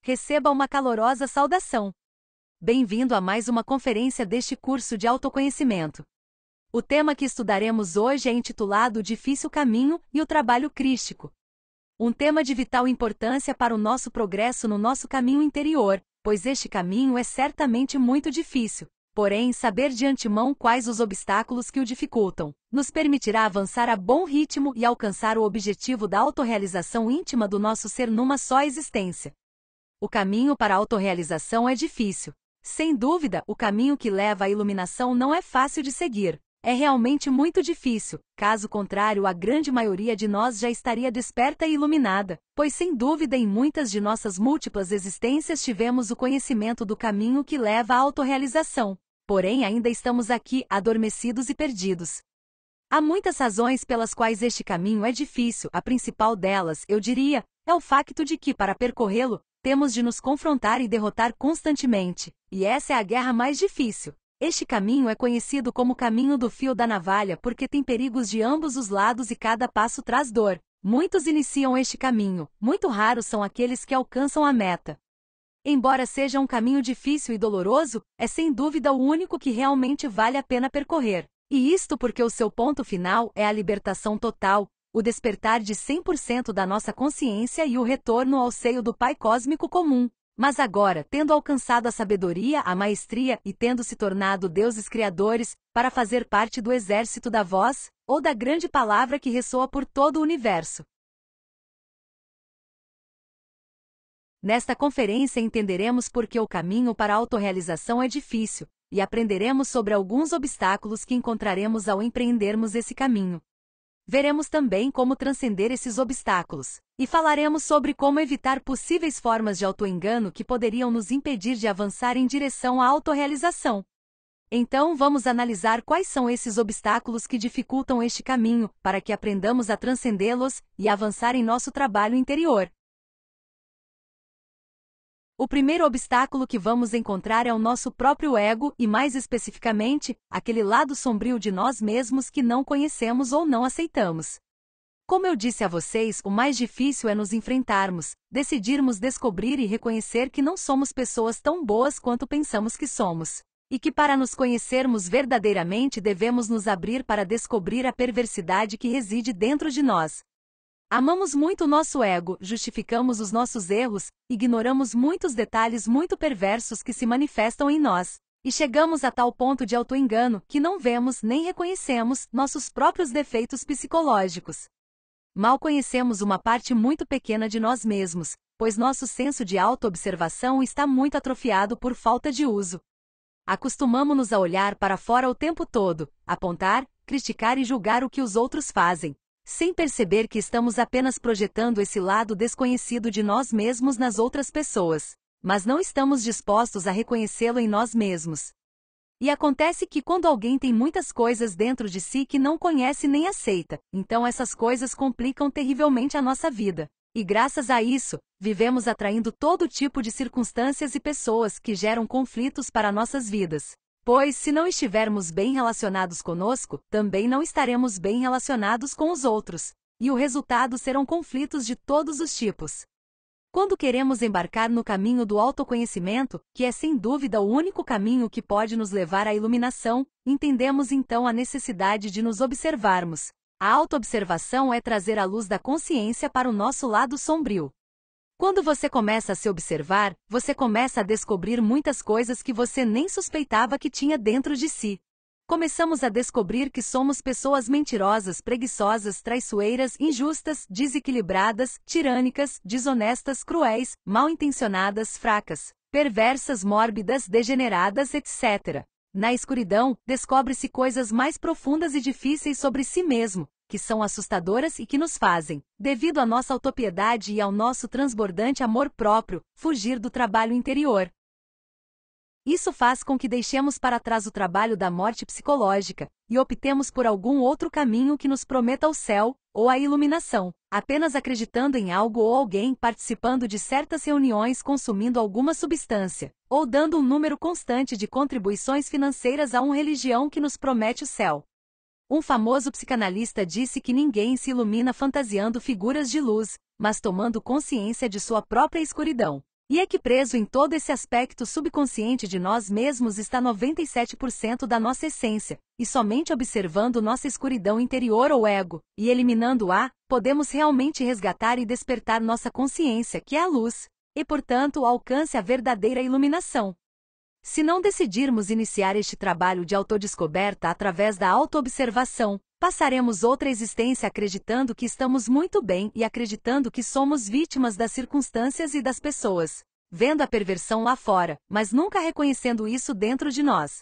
Receba uma calorosa saudação. Bem-vindo a mais uma conferência deste curso de autoconhecimento. O tema que estudaremos hoje é intitulado O Difícil Caminho e o Trabalho Crístico. Um tema de vital importância para o nosso progresso no nosso caminho interior, pois este caminho é certamente muito difícil. Porém, saber de antemão quais os obstáculos que o dificultam, nos permitirá avançar a bom ritmo e alcançar o objetivo da autorrealização íntima do nosso ser numa só existência. O caminho para a autorrealização é difícil. Sem dúvida, o caminho que leva à iluminação não é fácil de seguir. É realmente muito difícil, caso contrário a grande maioria de nós já estaria desperta e iluminada, pois sem dúvida em muitas de nossas múltiplas existências tivemos o conhecimento do caminho que leva à autorrealização. Porém ainda estamos aqui, adormecidos e perdidos. Há muitas razões pelas quais este caminho é difícil, a principal delas, eu diria, é o facto de que, para percorrê-lo, temos de nos confrontar e derrotar constantemente, e essa é a guerra mais difícil. Este caminho é conhecido como caminho do fio da navalha porque tem perigos de ambos os lados e cada passo traz dor. Muitos iniciam este caminho, muito raros são aqueles que alcançam a meta. Embora seja um caminho difícil e doloroso, é sem dúvida o único que realmente vale a pena percorrer. E isto porque o seu ponto final é a libertação total, o despertar de 100% da nossa consciência e o retorno ao seio do Pai Cósmico comum. Mas agora, tendo alcançado a sabedoria, a maestria e tendo se tornado deuses criadores, para fazer parte do exército da voz, ou da grande palavra que ressoa por todo o universo. Nesta conferência entenderemos por que o caminho para a autorrealização é difícil, e aprenderemos sobre alguns obstáculos que encontraremos ao empreendermos esse caminho. Veremos também como transcender esses obstáculos, e falaremos sobre como evitar possíveis formas de autoengano que poderiam nos impedir de avançar em direção à autorrealização. Então vamos analisar quais são esses obstáculos que dificultam este caminho, para que aprendamos a transcendê-los e avançar em nosso trabalho interior. O primeiro obstáculo que vamos encontrar é o nosso próprio ego e, mais especificamente, aquele lado sombrio de nós mesmos que não conhecemos ou não aceitamos. Como eu disse a vocês, o mais difícil é nos enfrentarmos, decidirmos descobrir e reconhecer que não somos pessoas tão boas quanto pensamos que somos. E que para nos conhecermos verdadeiramente devemos nos abrir para descobrir a perversidade que reside dentro de nós. Amamos muito o nosso ego, justificamos os nossos erros, ignoramos muitos detalhes muito perversos que se manifestam em nós, e chegamos a tal ponto de autoengano que não vemos nem reconhecemos nossos próprios defeitos psicológicos. Mal conhecemos uma parte muito pequena de nós mesmos, pois nosso senso de autoobservação está muito atrofiado por falta de uso. Acostumamo-nos a olhar para fora o tempo todo, apontar, criticar e julgar o que os outros fazem, sem perceber que estamos apenas projetando esse lado desconhecido de nós mesmos nas outras pessoas, mas não estamos dispostos a reconhecê-lo em nós mesmos. E acontece que quando alguém tem muitas coisas dentro de si que não conhece nem aceita, então essas coisas complicam terrivelmente a nossa vida. E graças a isso, vivemos atraindo todo tipo de circunstâncias e pessoas que geram conflitos para nossas vidas. Pois, se não estivermos bem relacionados conosco, também não estaremos bem relacionados com os outros, e o resultado serão conflitos de todos os tipos. Quando queremos embarcar no caminho do autoconhecimento, que é sem dúvida o único caminho que pode nos levar à iluminação, entendemos então a necessidade de nos observarmos. A autoobservação é trazer a luz da consciência para o nosso lado sombrio. Quando você começa a se observar, você começa a descobrir muitas coisas que você nem suspeitava que tinha dentro de si. Começamos a descobrir que somos pessoas mentirosas, preguiçosas, traiçoeiras, injustas, desequilibradas, tirânicas, desonestas, cruéis, mal-intencionadas, fracas, perversas, mórbidas, degeneradas, etc. Na escuridão, descobre-se coisas mais profundas e difíceis sobre si mesmo, que são assustadoras e que nos fazem, devido à nossa autopiedade e ao nosso transbordante amor próprio, fugir do trabalho interior. Isso faz com que deixemos para trás o trabalho da morte psicológica, e optemos por algum outro caminho que nos prometa o céu, ou a iluminação, apenas acreditando em algo ou alguém, participando de certas reuniões, consumindo alguma substância, ou dando um número constante de contribuições financeiras a uma religião que nos promete o céu. Um famoso psicanalista disse que ninguém se ilumina fantasiando figuras de luz, mas tomando consciência de sua própria escuridão. E é que preso em todo esse aspecto subconsciente de nós mesmos está 97% da nossa essência, e somente observando nossa escuridão interior ou ego, e eliminando-a, podemos realmente resgatar e despertar nossa consciência, que é a luz, e portanto alcance a verdadeira iluminação. Se não decidirmos iniciar este trabalho de autodescoberta através da autoobservação, passaremos outra existência acreditando que estamos muito bem e acreditando que somos vítimas das circunstâncias e das pessoas, vendo a perversão lá fora, mas nunca reconhecendo isso dentro de nós.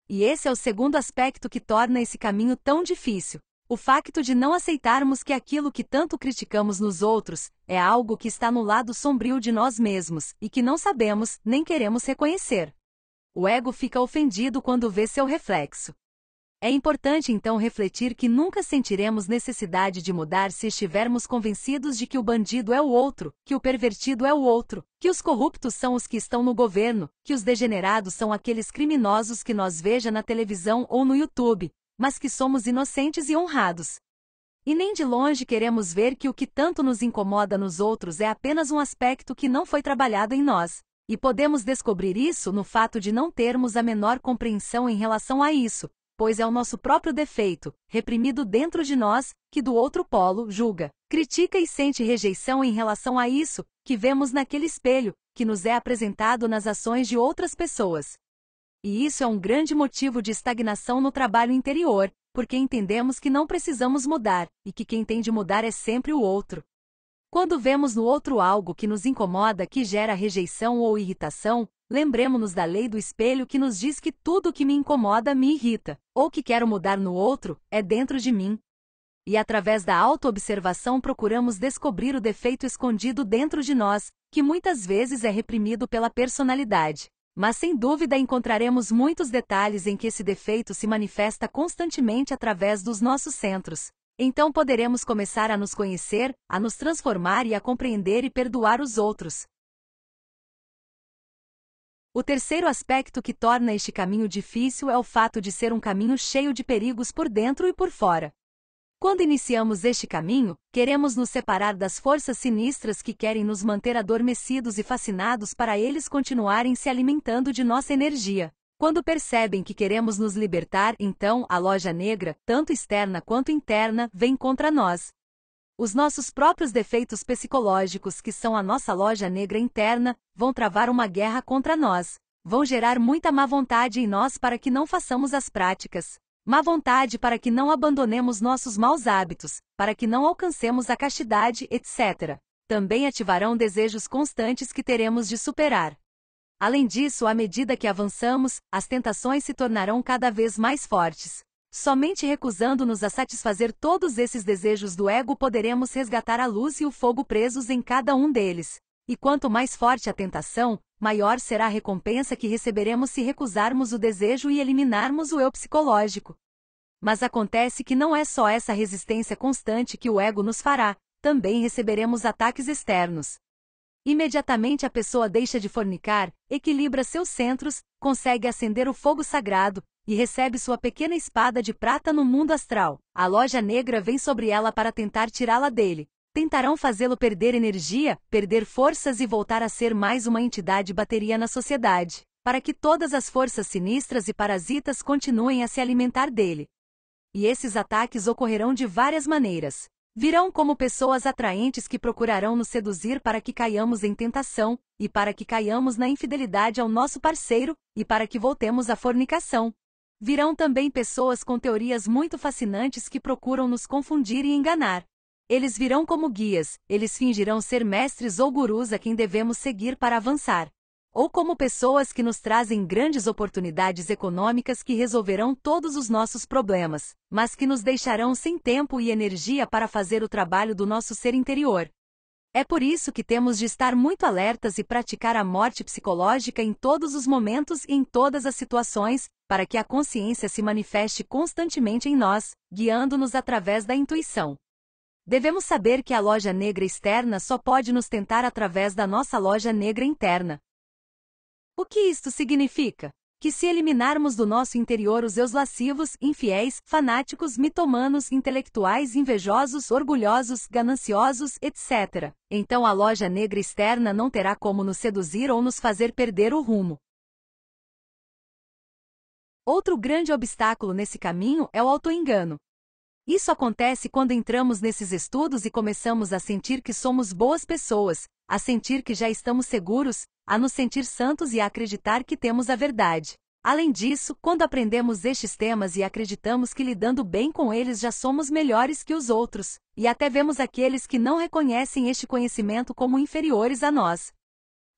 E esse é o segundo aspecto que torna esse caminho tão difícil. O facto de não aceitarmos que aquilo que tanto criticamos nos outros é algo que está no lado sombrio de nós mesmos e que não sabemos nem queremos reconhecer. O ego fica ofendido quando vê seu reflexo. É importante então refletir que nunca sentiremos necessidade de mudar se estivermos convencidos de que o bandido é o outro, que o pervertido é o outro, que os corruptos são os que estão no governo, que os degenerados são aqueles criminosos que nós veja na televisão ou no YouTube, mas que somos inocentes e honrados. E nem de longe queremos ver que o que tanto nos incomoda nos outros é apenas um aspecto que não foi trabalhado em nós, e podemos descobrir isso no fato de não termos a menor compreensão em relação a isso, pois é o nosso próprio defeito, reprimido dentro de nós, que do outro polo julga, critica e sente rejeição em relação a isso, que vemos naquele espelho, que nos é apresentado nas ações de outras pessoas. E isso é um grande motivo de estagnação no trabalho interior, porque entendemos que não precisamos mudar, e que quem tem de mudar é sempre o outro. Quando vemos no outro algo que nos incomoda, que gera rejeição ou irritação, lembremos-nos da lei do espelho que nos diz que tudo que me incomoda me irrita, ou que quero mudar no outro, é dentro de mim. E através da autoobservação procuramos descobrir o defeito escondido dentro de nós, que muitas vezes é reprimido pela personalidade. Mas sem dúvida encontraremos muitos detalhes em que esse defeito se manifesta constantemente através dos nossos centros. Então poderemos começar a nos conhecer, a nos transformar e a compreender e perdoar os outros. O terceiro aspecto que torna este caminho difícil é o fato de ser um caminho cheio de perigos por dentro e por fora. Quando iniciamos este caminho, queremos nos separar das forças sinistras que querem nos manter adormecidos e fascinados para eles continuarem se alimentando de nossa energia. Quando percebem que queremos nos libertar, então a loja negra, tanto externa quanto interna, vem contra nós. Os nossos próprios defeitos psicológicos, que são a nossa loja negra interna, vão travar uma guerra contra nós. Vão gerar muita má vontade em nós para que não façamos as práticas. Má vontade para que não abandonemos nossos maus hábitos, para que não alcancemos a castidade, etc. Também ativarão desejos constantes que teremos de superar. Além disso, à medida que avançamos, as tentações se tornarão cada vez mais fortes. Somente recusando-nos a satisfazer todos esses desejos do ego poderemos resgatar a luz e o fogo presos em cada um deles. E quanto mais forte a tentação, maior será a recompensa que receberemos se recusarmos o desejo e eliminarmos o eu psicológico. Mas acontece que não é só essa resistência constante que o ego nos fará, também receberemos ataques externos. Imediatamente a pessoa deixa de fornicar, equilibra seus centros, consegue acender o fogo sagrado, e recebe sua pequena espada de prata no mundo astral. A loja negra vem sobre ela para tentar tirá-la dele. Tentarão fazê-lo perder energia, perder forças e voltar a ser mais uma entidade bateria na sociedade, para que todas as forças sinistras e parasitas continuem a se alimentar dele. E esses ataques ocorrerão de várias maneiras. Virão como pessoas atraentes que procurarão nos seduzir para que caiamos em tentação, e para que caiamos na infidelidade ao nosso parceiro, e para que voltemos à fornicação. Virão também pessoas com teorias muito fascinantes que procuram nos confundir e enganar. Eles virão como guias, eles fingirão ser mestres ou gurus a quem devemos seguir para avançar. Ou como pessoas que nos trazem grandes oportunidades econômicas que resolverão todos os nossos problemas, mas que nos deixarão sem tempo e energia para fazer o trabalho do nosso ser interior. É por isso que temos de estar muito alertas e praticar a morte psicológica em todos os momentos e em todas as situações, para que a consciência se manifeste constantemente em nós, guiando-nos através da intuição. Devemos saber que a loja negra externa só pode nos tentar através da nossa loja negra interna. O que isto significa? que se eliminarmos do nosso interior os eus lascivos, infiéis, fanáticos, mitomanos, intelectuais, invejosos, orgulhosos, gananciosos, etc., então a loja negra externa não terá como nos seduzir ou nos fazer perder o rumo. Outro grande obstáculo nesse caminho é o autoengano. Isso acontece quando entramos nesses estudos e começamos a sentir que somos boas pessoas, a sentir que já estamos seguros, a nos sentir santos e a acreditar que temos a verdade. Além disso, quando aprendemos estes temas e acreditamos que lidando bem com eles já somos melhores que os outros, e até vemos aqueles que não reconhecem este conhecimento como inferiores a nós.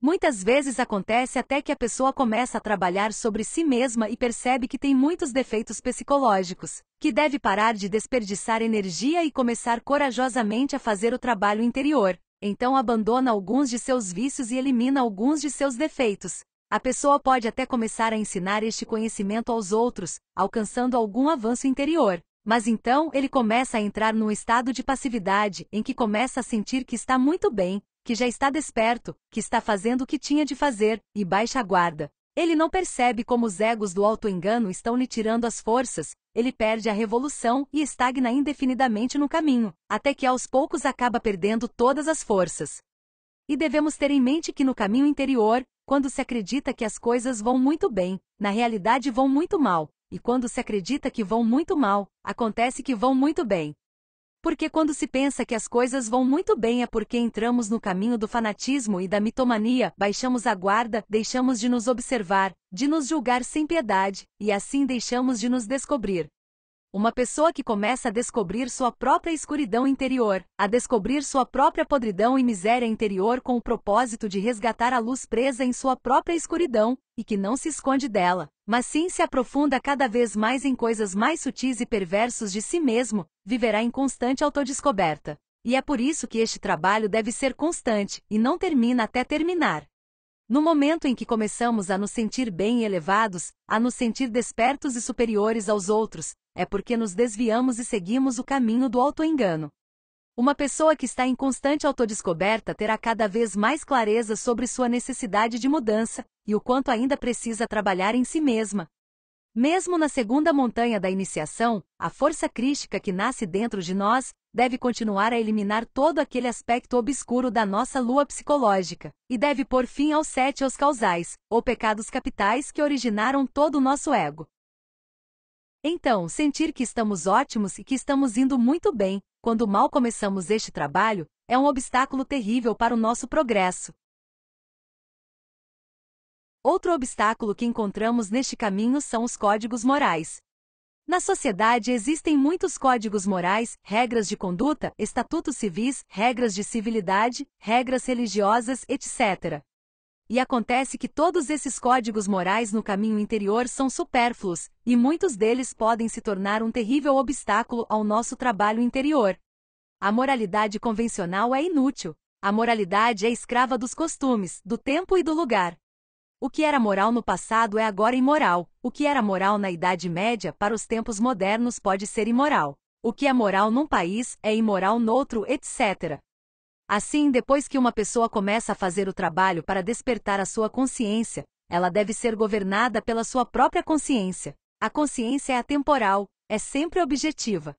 Muitas vezes acontece até que a pessoa começa a trabalhar sobre si mesma e percebe que tem muitos defeitos psicológicos, que deve parar de desperdiçar energia e começar corajosamente a fazer o trabalho interior. Então abandona alguns de seus vícios e elimina alguns de seus defeitos. A pessoa pode até começar a ensinar este conhecimento aos outros, alcançando algum avanço interior. Mas então ele começa a entrar num estado de passividade, em que começa a sentir que está muito bem, que já está desperto, que está fazendo o que tinha de fazer, e baixa a guarda. Ele não percebe como os egos do autoengano estão lhe tirando as forças, ele perde a revolução e estagna indefinidamente no caminho, até que aos poucos acaba perdendo todas as forças. E devemos ter em mente que no caminho interior, quando se acredita que as coisas vão muito bem, na realidade vão muito mal, e quando se acredita que vão muito mal, acontece que vão muito bem. Porque quando se pensa que as coisas vão muito bem é porque entramos no caminho do fanatismo e da mitomania, baixamos a guarda, deixamos de nos observar, de nos julgar sem piedade, e assim deixamos de nos descobrir. Uma pessoa que começa a descobrir sua própria escuridão interior, a descobrir sua própria podridão e miséria interior com o propósito de resgatar a luz presa em sua própria escuridão, e que não se esconde dela, mas sim se aprofunda cada vez mais em coisas mais sutis e perversos de si mesmo, viverá em constante autodescoberta. E é por isso que este trabalho deve ser constante, e não termina até terminar. No momento em que começamos a nos sentir bem e elevados, a nos sentir despertos e superiores aos outros, é porque nos desviamos e seguimos o caminho do autoengano. Uma pessoa que está em constante autodescoberta terá cada vez mais clareza sobre sua necessidade de mudança, e o quanto ainda precisa trabalhar em si mesma. Mesmo na segunda montanha da iniciação, a força crística que nasce dentro de nós, deve continuar a eliminar todo aquele aspecto obscuro da nossa lua psicológica, e deve pôr fim aos 7 causais, ou pecados capitais que originaram todo o nosso ego. Então, sentir que estamos ótimos e que estamos indo muito bem, quando mal começamos este trabalho, é um obstáculo terrível para o nosso progresso. Outro obstáculo que encontramos neste caminho são os códigos morais. Na sociedade existem muitos códigos morais, regras de conduta, estatutos civis, regras de civilidade, regras religiosas, etc. E acontece que todos esses códigos morais no caminho interior são supérfluos, e muitos deles podem se tornar um terrível obstáculo ao nosso trabalho interior. A moralidade convencional é inútil. A moralidade é escrava dos costumes, do tempo e do lugar. O que era moral no passado é agora imoral. O que era moral na Idade Média para os tempos modernos pode ser imoral. O que é moral num país é imoral noutro, etc. Assim, depois que uma pessoa começa a fazer o trabalho para despertar a sua consciência, ela deve ser governada pela sua própria consciência. A consciência é atemporal, é sempre objetiva.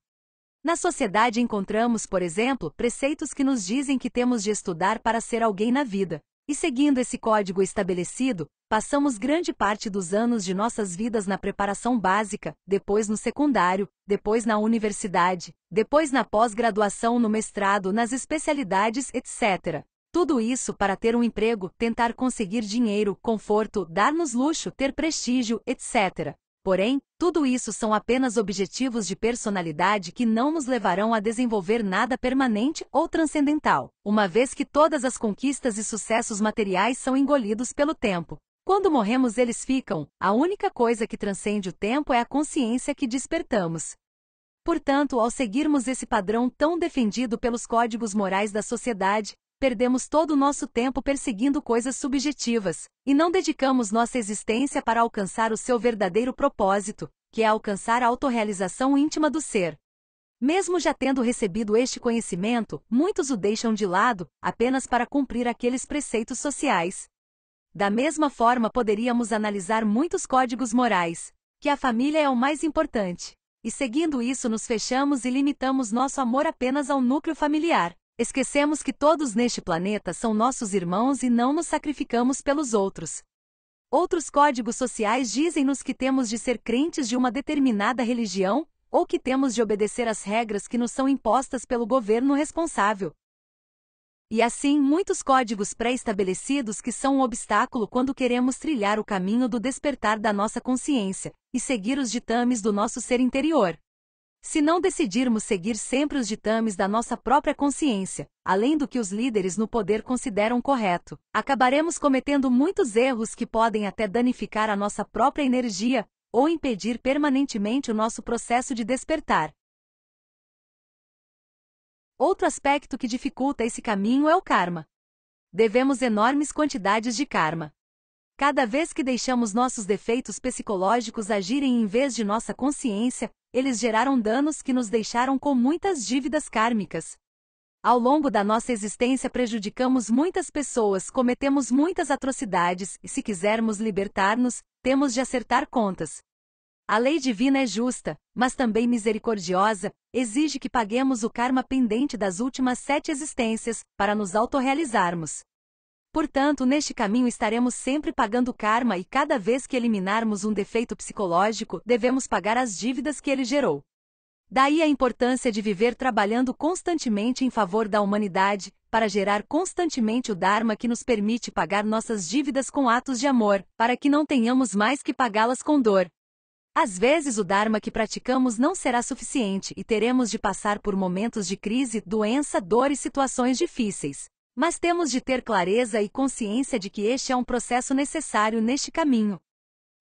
Na sociedade encontramos, por exemplo, preceitos que nos dizem que temos de estudar para ser alguém na vida. E seguindo esse código estabelecido, passamos grande parte dos anos de nossas vidas na preparação básica, depois no secundário, depois na universidade, depois na pós-graduação, no mestrado, nas especialidades, etc. Tudo isso para ter um emprego, tentar conseguir dinheiro, conforto, dar-nos luxo, ter prestígio, etc. Porém, tudo isso são apenas objetivos de personalidade que não nos levarão a desenvolver nada permanente ou transcendental, uma vez que todas as conquistas e sucessos materiais são engolidos pelo tempo. Quando morremos eles ficam, a única coisa que transcende o tempo é a consciência que despertamos. Portanto, ao seguirmos esse padrão tão defendido pelos códigos morais da sociedade, perdemos todo o nosso tempo perseguindo coisas subjetivas, e não dedicamos nossa existência para alcançar o seu verdadeiro propósito, que é alcançar a autorrealização íntima do ser. Mesmo já tendo recebido este conhecimento, muitos o deixam de lado, apenas para cumprir aqueles preceitos sociais. Da mesma forma, poderíamos analisar muitos códigos morais, que a família é o mais importante. E seguindo isso, nos fechamos e limitamos nosso amor apenas ao núcleo familiar. Esquecemos que todos neste planeta são nossos irmãos e não nos sacrificamos pelos outros. Outros códigos sociais dizem-nos que temos de ser crentes de uma determinada religião, ou que temos de obedecer às regras que nos são impostas pelo governo responsável. E assim, muitos códigos pré-estabelecidos que são um obstáculo quando queremos trilhar o caminho do despertar da nossa consciência, e seguir os ditames do nosso ser interior. Se não decidirmos seguir sempre os ditames da nossa própria consciência, além do que os líderes no poder consideram correto, acabaremos cometendo muitos erros que podem até danificar a nossa própria energia, ou impedir permanentemente o nosso processo de despertar. Outro aspecto que dificulta esse caminho é o karma. Devemos enormes quantidades de karma. Cada vez que deixamos nossos defeitos psicológicos agirem em vez de nossa consciência, eles geraram danos que nos deixaram com muitas dívidas kármicas. Ao longo da nossa existência prejudicamos muitas pessoas, cometemos muitas atrocidades, e se quisermos libertar-nos, temos de acertar contas. A lei divina é justa, mas também misericordiosa, exige que paguemos o karma pendente das últimas 7 existências, para nos autorrealizarmos. Portanto, neste caminho estaremos sempre pagando karma e cada vez que eliminarmos um defeito psicológico, devemos pagar as dívidas que ele gerou. Daí a importância de viver trabalhando constantemente em favor da humanidade, para gerar constantemente o Dharma que nos permite pagar nossas dívidas com atos de amor, para que não tenhamos mais que pagá-las com dor. Às vezes o Dharma que praticamos não será suficiente e teremos de passar por momentos de crise, doença, dor e situações difíceis. Mas temos de ter clareza e consciência de que este é um processo necessário neste caminho.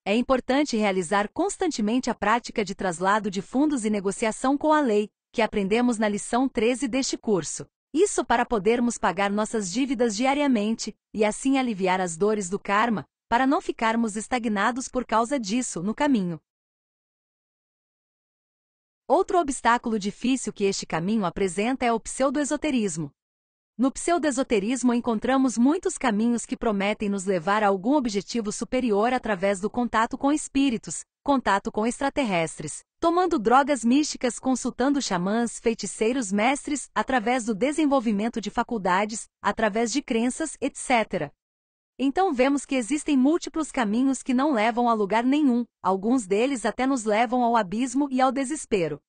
É importante realizar constantemente a prática de traslado de fundos e negociação com a lei, que aprendemos na lição 13 deste curso. Isso para podermos pagar nossas dívidas diariamente, e assim aliviar as dores do karma, para não ficarmos estagnados por causa disso no caminho. Outro obstáculo difícil que este caminho apresenta é o pseudo-esoterismo. No pseudo-esoterismo encontramos muitos caminhos que prometem nos levar a algum objetivo superior através do contato com espíritos, contato com extraterrestres, tomando drogas místicas, consultando xamãs, feiticeiros, mestres, através do desenvolvimento de faculdades, através de crenças, etc. Então vemos que existem múltiplos caminhos que não levam a lugar nenhum, alguns deles até nos levam ao abismo e ao desespero.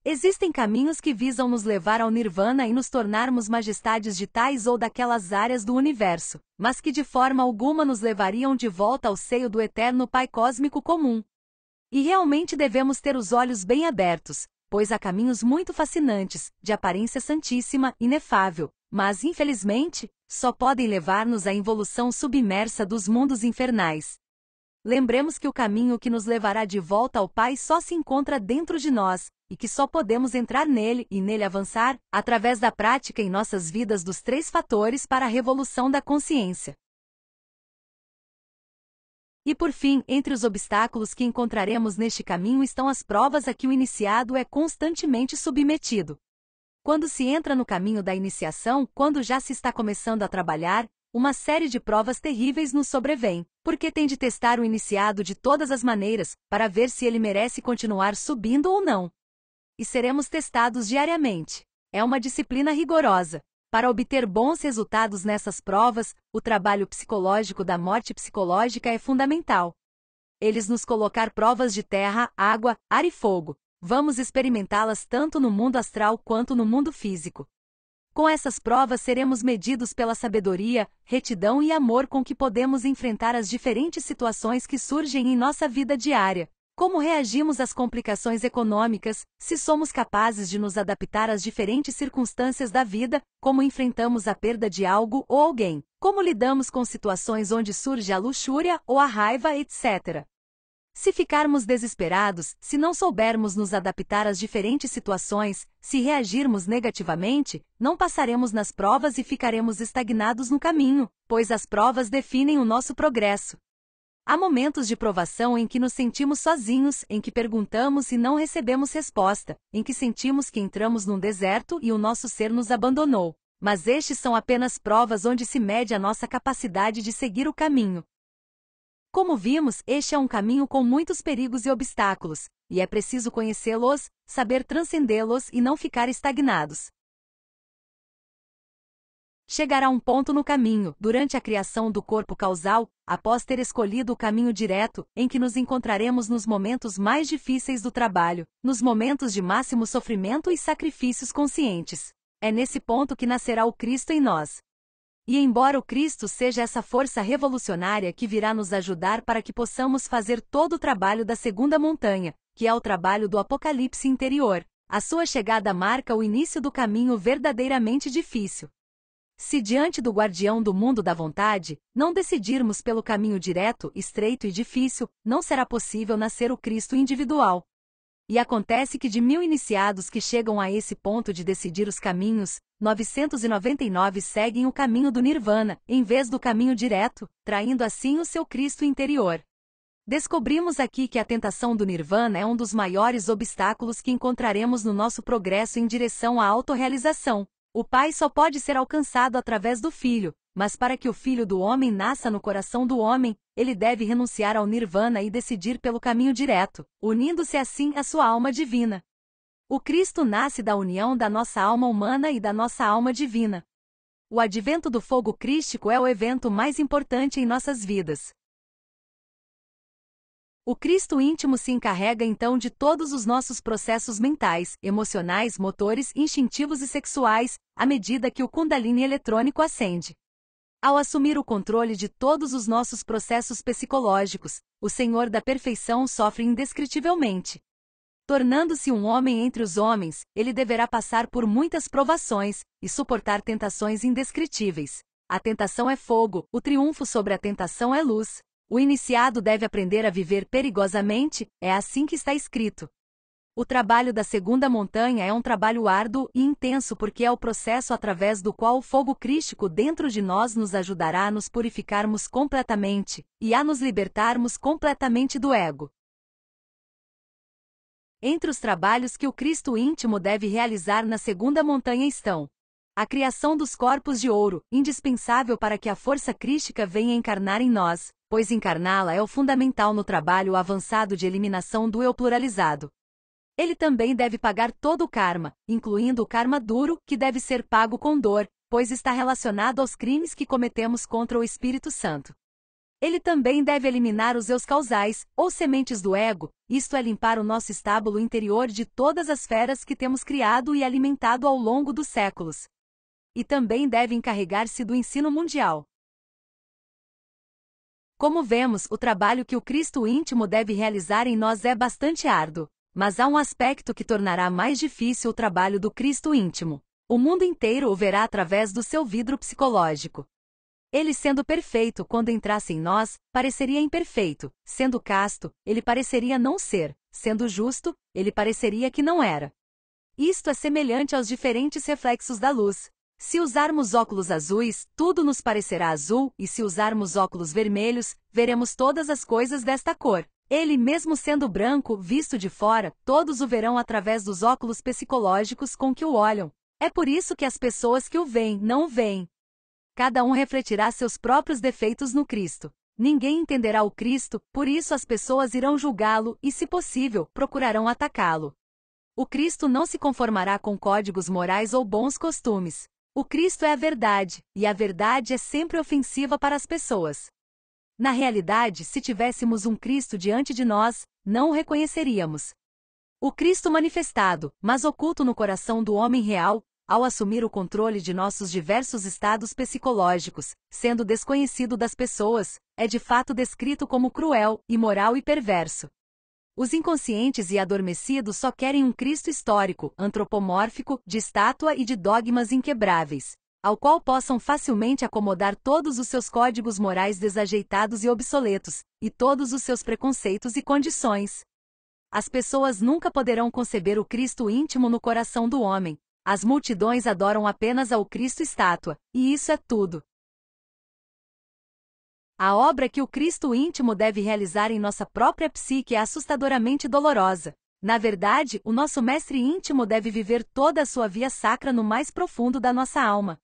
Existem caminhos que visam nos levar ao nirvana e nos tornarmos majestades de tais ou daquelas áreas do universo, mas que de forma alguma nos levariam de volta ao seio do eterno Pai Cósmico comum. E realmente devemos ter os olhos bem abertos, pois há caminhos muito fascinantes, de aparência santíssima, inefável, mas infelizmente, só podem levar-nos à involução submersa dos mundos infernais. Lembremos que o caminho que nos levará de volta ao Pai só se encontra dentro de nós, e que só podemos entrar nele e nele avançar, através da prática em nossas vidas dos 3 fatores para a revolução da consciência. E por fim, entre os obstáculos que encontraremos neste caminho estão as provas a que o iniciado é constantemente submetido. Quando se entra no caminho da iniciação, quando já se está começando a trabalhar, uma série de provas terríveis nos sobrevém, porque tem de testar o iniciado de todas as maneiras, para ver se ele merece continuar subindo ou não. E seremos testados diariamente. É uma disciplina rigorosa. Para obter bons resultados nessas provas, o trabalho psicológico da morte psicológica é fundamental. Eles nos colocar provas de terra, água, ar e fogo. Vamos experimentá-las tanto no mundo astral quanto no mundo físico. Com essas provas seremos medidos pela sabedoria, retidão e amor com que podemos enfrentar as diferentes situações que surgem em nossa vida diária. Como reagimos às complicações econômicas, se somos capazes de nos adaptar às diferentes circunstâncias da vida, como enfrentamos a perda de algo ou alguém, como lidamos com situações onde surge a luxúria ou a raiva, etc. Se ficarmos desesperados, se não soubermos nos adaptar às diferentes situações, se reagirmos negativamente, não passaremos nas provas e ficaremos estagnados no caminho, pois as provas definem o nosso progresso. Há momentos de provação em que nos sentimos sozinhos, em que perguntamos e não recebemos resposta, em que sentimos que entramos num deserto e o nosso ser nos abandonou. Mas estes são apenas provas onde se mede a nossa capacidade de seguir o caminho. Como vimos, este é um caminho com muitos perigos e obstáculos, e é preciso conhecê-los, saber transcendê-los e não ficar estagnados. Chegará um ponto no caminho, durante a criação do corpo causal, após ter escolhido o caminho direto, em que nos encontraremos nos momentos mais difíceis do trabalho, nos momentos de máximo sofrimento e sacrifícios conscientes. É nesse ponto que nascerá o Cristo em nós. E embora o Cristo seja essa força revolucionária que virá nos ajudar para que possamos fazer todo o trabalho da segunda montanha, que é o trabalho do apocalipse interior, a sua chegada marca o início do caminho verdadeiramente difícil. Se diante do guardião do mundo da vontade, não decidirmos pelo caminho direto, estreito e difícil, não será possível nascer o Cristo individual. E acontece que de 1000 iniciados que chegam a esse ponto de decidir os caminhos, 999 seguem o caminho do Nirvana, em vez do caminho direto, traindo assim o seu Cristo interior. Descobrimos aqui que a tentação do Nirvana é um dos maiores obstáculos que encontraremos no nosso progresso em direção à autorrealização. O Pai só pode ser alcançado através do Filho, mas para que o Filho do Homem nasça no coração do homem, ele deve renunciar ao Nirvana e decidir pelo caminho direto, unindo-se assim à sua alma divina. O Cristo nasce da união da nossa alma humana e da nossa alma divina. O advento do fogo crístico é o evento mais importante em nossas vidas. O Cristo íntimo se encarrega então de todos os nossos processos mentais, emocionais, motores, instintivos e sexuais, à medida que o Kundalini eletrônico ascende. Ao assumir o controle de todos os nossos processos psicológicos, o Senhor da Perfeição sofre indescritivelmente. Tornando-se um homem entre os homens, ele deverá passar por muitas provações e suportar tentações indescritíveis. A tentação é fogo, o triunfo sobre a tentação é luz. O iniciado deve aprender a viver perigosamente, é assim que está escrito. O trabalho da segunda montanha é um trabalho árduo e intenso porque é o processo através do qual o fogo crístico dentro de nós nos ajudará a nos purificarmos completamente e a nos libertarmos completamente do ego. Entre os trabalhos que o Cristo íntimo deve realizar na segunda montanha estão: a criação dos corpos de ouro, indispensável para que a força crística venha encarnar em nós, pois encarná-la é o fundamental no trabalho avançado de eliminação do eu pluralizado. Ele também deve pagar todo o karma, incluindo o karma duro, que deve ser pago com dor, pois está relacionado aos crimes que cometemos contra o Espírito Santo. Ele também deve eliminar os eus causais, ou sementes do ego, isto é limpar o nosso estábulo interior de todas as feras que temos criado e alimentado ao longo dos séculos. E também deve encarregar-se do ensino mundial. Como vemos, o trabalho que o Cristo íntimo deve realizar em nós é bastante árduo, mas há um aspecto que tornará mais difícil o trabalho do Cristo íntimo. O mundo inteiro o verá através do seu vidro psicológico. Ele sendo perfeito quando entrasse em nós, pareceria imperfeito, sendo casto, ele pareceria não ser, sendo justo, ele pareceria que não era. Isto é semelhante aos diferentes reflexos da luz. Se usarmos óculos azuis, tudo nos parecerá azul, e se usarmos óculos vermelhos, veremos todas as coisas desta cor. Ele, mesmo sendo branco, visto de fora, todos o verão através dos óculos psicológicos com que o olham. É por isso que as pessoas que o veem não o veem. Cada um refletirá seus próprios defeitos no Cristo. Ninguém entenderá o Cristo, por isso as pessoas irão julgá-lo e, se possível, procurarão atacá-lo. O Cristo não se conformará com códigos morais ou bons costumes. O Cristo é a verdade, e a verdade é sempre ofensiva para as pessoas. Na realidade, se tivéssemos um Cristo diante de nós, não o reconheceríamos. O Cristo manifestado, mas oculto no coração do homem real, ao assumir o controle de nossos diversos estados psicológicos, sendo desconhecido das pessoas, é de fato descrito como cruel, imoral e perverso. Os inconscientes e adormecidos só querem um Cristo histórico, antropomórfico, de estátua e de dogmas inquebráveis, ao qual possam facilmente acomodar todos os seus códigos morais desajeitados e obsoletos, e todos os seus preconceitos e condições. As pessoas nunca poderão conceber o Cristo íntimo no coração do homem. As multidões adoram apenas ao Cristo estátua, e isso é tudo. A obra que o Cristo íntimo deve realizar em nossa própria psique é assustadoramente dolorosa. Na verdade, o nosso mestre íntimo deve viver toda a sua via sacra no mais profundo da nossa alma.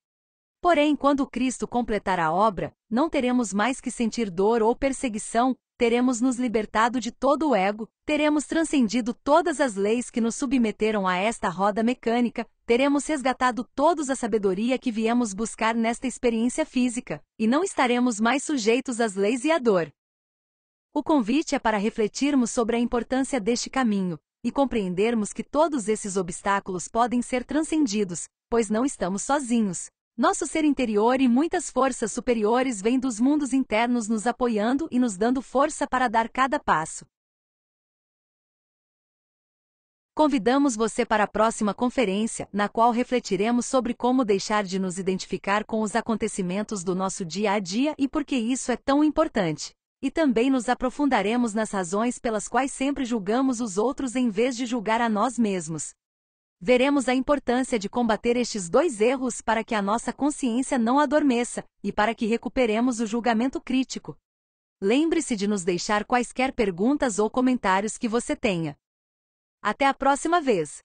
Porém, quando Cristo completar a obra, não teremos mais que sentir dor ou perseguição, teremos nos libertado de todo o ego, teremos transcendido todas as leis que nos submeteram a esta roda mecânica, teremos resgatado todos a sabedoria que viemos buscar nesta experiência física, e não estaremos mais sujeitos às leis e à dor. O convite é para refletirmos sobre a importância deste caminho, e compreendermos que todos esses obstáculos podem ser transcendidos, pois não estamos sozinhos. Nosso ser interior e muitas forças superiores vêm dos mundos internos nos apoiando e nos dando força para dar cada passo. Convidamos você para a próxima conferência, na qual refletiremos sobre como deixar de nos identificar com os acontecimentos do nosso dia a dia e por que isso é tão importante. E também nos aprofundaremos nas razões pelas quais sempre julgamos os outros em vez de julgar a nós mesmos. Veremos a importância de combater estes dois erros para que a nossa consciência não adormeça e para que recuperemos o julgamento crítico. Lembre-se de nos deixar quaisquer perguntas ou comentários que você tenha. Até a próxima vez!